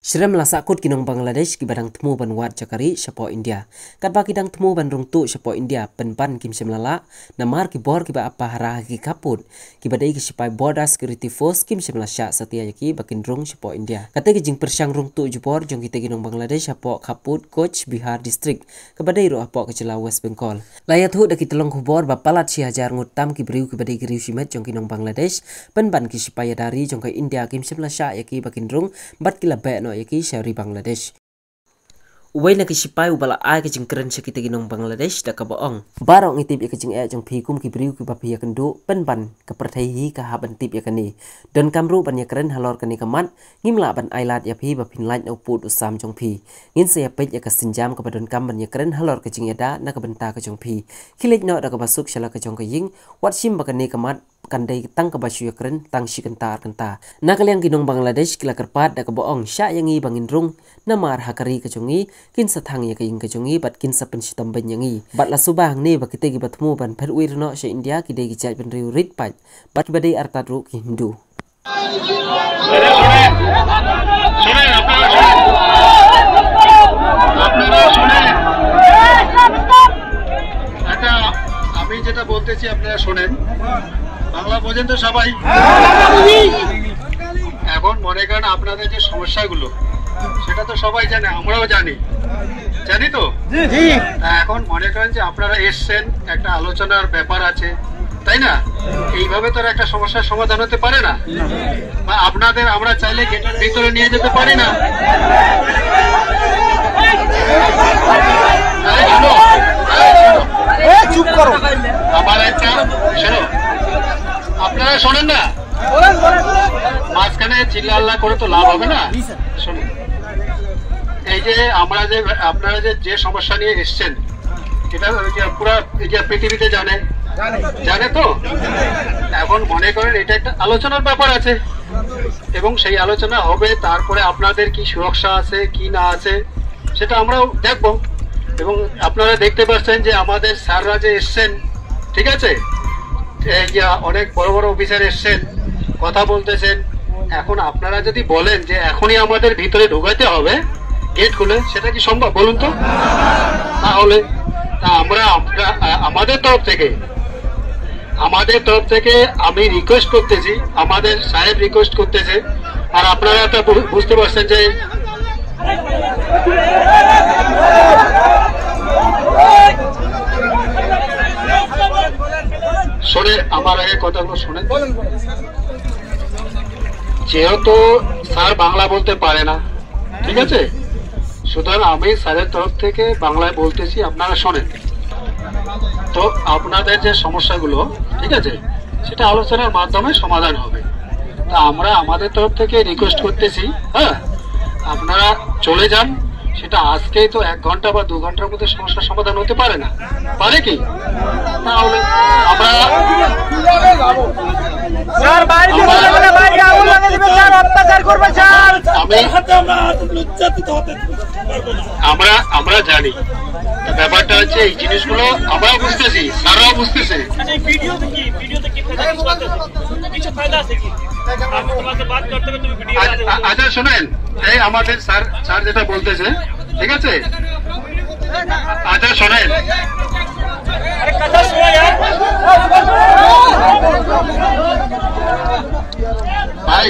Shirem la sakut kinong Bangladesh ki badang temu ban wat jakari shapo India. Kat ba kidang temu ban rungtu shapo India penpan kim semlala namar ki bor ki ba apa harah ki kaput ki badai ki sipai border security force kim semla sya satia yaki bakin rung shapo India. Kate ki jing persyang rungtu jupor jong kita kinong Bangladesh shapo kaput Coach Bihar district ke badai ro apo kecela West Bengal. Layat hu da ki telong kubor ba palat 6,000 ngutam ki beriu ki badai ki riu simet jong kinong Bangladesh penpan ki sipai dari jong ka India kim semla sya yaki bakin rung bat ki labe no yaki syari Bangladesh. Uway na kisipai ubala ay kajing keren sakita ginong Bangladesh da kabaong. Barong itip ya kajing jong pikum kibriu kipapiya kendu penban kepertahi kahaban tip ya kani. Dan kamru ban ya keren halor kani kamat ngimla ban ailat ya pi bapin lain au put usam jong pi. Ngin saya pej ya kasinjam kepadon kam ban ya keren halor kajing da na kabenta kajong pi. Kilik no da kabasuk shala kajong kaying wat sim bakani kamat kandai tang kabasyu ya keren tang sikentar kenta. Nakaliang ginong Bangladesh kila kerpat da kabaong sya yangi bangin rung namar hakari kajongi kin sathang ya kaying kajongi bat kin sa pensitam banyangi bat la subang ne bakite gi batmu ban perwir no se India ki dei gi jaj ban riu rit pat bat badai arta ru ki Hindu আচ্ছা আমি যেটা বলতেছি আপনারা শুনেন বাংলা বোঝেন তো সবাই এখন মনে করেন আপনাদের যে সমস্যাগুলো সেটা তো সবাই জানে আমরাও জানি তো এখন মনে করেন যে আপনারা এসছেন একটা আলোচনার ব্যাপার আছে তাই না এইভাবে তো একটা সমস্যার সমাধান হতে পারে না বা আপনাদের আমরা চাইলে গেটের ভিতরে নিয়ে যেতে পারি না চুপ করো আমার একটা শোনো আপনারা শোনেন না মাঝখানে চিল্লাল্লা করে তো লাভ হবে না শুনুন এই যে আপনারা যে সমস্যা নিয়ে এসছেন এটা পুরো পৃথিবীতে জানে তো এখন মনে করেন এটা একটা আলোচনার ব্যাপার আছে এবং সেই আলোচনা হবে তারপরে আপনাদের কি সুরক্ষা আছে কি না আছে সেটা আমরাও দেখব এবং আপনারা দেখতে পাচ্ছেন যে আমাদের স্যাররা যে এসছেন ঠিক আছে এই যে অনেক বড় বড় অফিসার এসছেন কথা বলতেছেন এখন আপনারা যদি বলেন যে এখনই আমাদের ভিতরে ঢোকাতে হবে গেট খুলে সেটা কি সম্ভব বলুন তো তাহলে আমরা আমাদের তরফ থেকে আমি রিকোয়েস্ট করতেছি আমাদের সাহেব রিকোয়েস্ট করতেছে আর আপনারা তো বুঝতে পারছেন যে শুনে আমার আগে কথাগুলো শুনে যেহেতু স্যার বাংলা বলতে পারে না ঠিক আছে সুতরাং আমি স্যারের তরফ থেকে বাংলায় বলতেছি আপনারা শোনেন তো আপনাদের যে সমস্যাগুলো ঠিক আছে সেটা আলোচনার মাধ্যমে সমাধান হবে তা আমরা আমাদের তরফ থেকে রিকোয়েস্ট করতেছি হ্যাঁ আপনারা চলে যান সেটা আজকেই তো 1 ঘন্টা বা 2 ঘন্টার মধ্যে সমস্যার সমাধান হতে পারে না পারে কি তাহলে আমরা স্যার বাইরে থেকে বাইরে আগুন লাগিয়ে দিবেন স্যার অত্যাচার করবেন স্যার আমরা জানি ব্যাপারটা হচ্ছে এই জিনিসগুলো আমরাও বুঝতেছি স্যাররাও বুঝতেছে ভিডিওতে কি কিছু ফায়দা আছে কি আমি তোমাকে বাত করতে হবে তুমি ভিডিও আচ্ছা শুনেন এই আমাদের স্যার যেটা বলতেছে ঠিক আছে আচ্ছা শুনেন আরে কথা শোনো यार ভাই